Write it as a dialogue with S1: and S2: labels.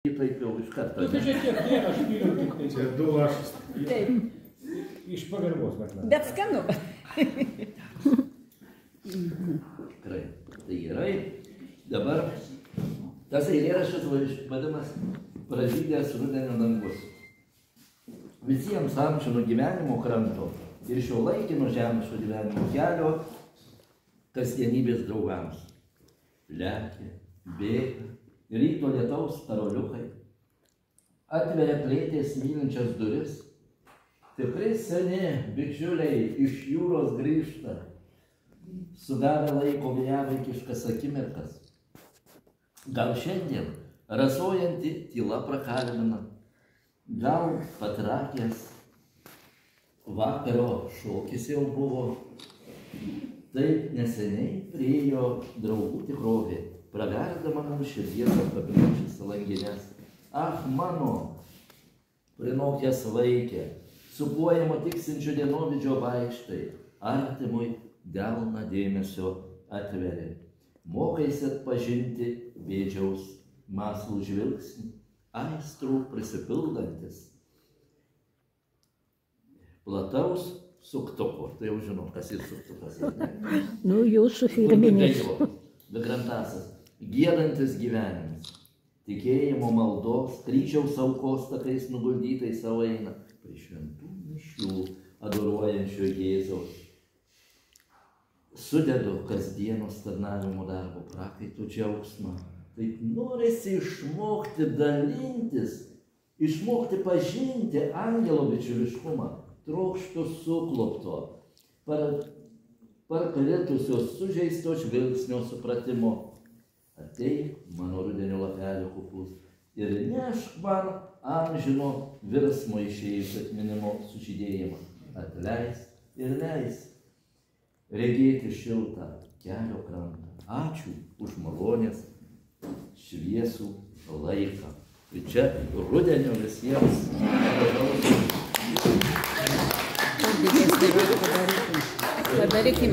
S1: Taip jau iš karto.
S2: Tai čia tiek nėra, aš myliu tik tai.
S3: Čia 2 lašas.
S4: Taip.
S2: Iš pagarbos,
S4: Bet skanu.
S1: Tikrai. Tai gerai. Dabar tas eilėraštis vadinamas Pražydęs rudenio dangus. Visiems amžino gyvenimo kranto ir šio laikino žemiško gyvenimo kelio kasdienybės draugams. Lekia, bėga, ryto lietaus karoliukai, atveria plėtės mylinčias duris. Tikrai seni bičiuliai iš jūros grįžta, sugavę laiko vėjavaikiškas akimirkas. Gal šiandien rasojanti tyla prakalbina, gal patrakęs vakaro šokis jau buvo. Taip neseniai priėjo draugų tikrovė, praverdama mums širdies apkabinančias langines. Ach, mano prinokęs vaikė, supuojamo tiksinčio dienovidžio vaikštai, artimui delną dėmesio atveria. Mokaisi atpažinti vėdžiaus mąslų žvilgsnį, aistrų prisipildantis. Plataus suktuko, tai jau žinau, kas ir suktukas.
S4: Nu, jūsų firminis.
S1: Vigrantasas, giedantis gyvenimas, tikėjimo maldos, kryžiaus aukos takais nuguldytai savo eina, prie šventų mišių adoruojančio Jėzaus. Sudedu kasdienos tarnavimo darbo prakaito džiaugsmą. Taip norisi išmokti dalintis, išmokti pažinti angelo bičiuliškumą, trokštų suklopto, parkalitusio sužeisto žvilgsnio supratimo. Ateik mano rudenio lapelio kupus ir nešk man amžino virsmo išėjus atminimo sužydėjimą. Atleisk ir leisk regėti šiltą kelio krantą. Ačiū už malonės šviesų laiką. Ir čia rudenio visiems
S4: Padarykim.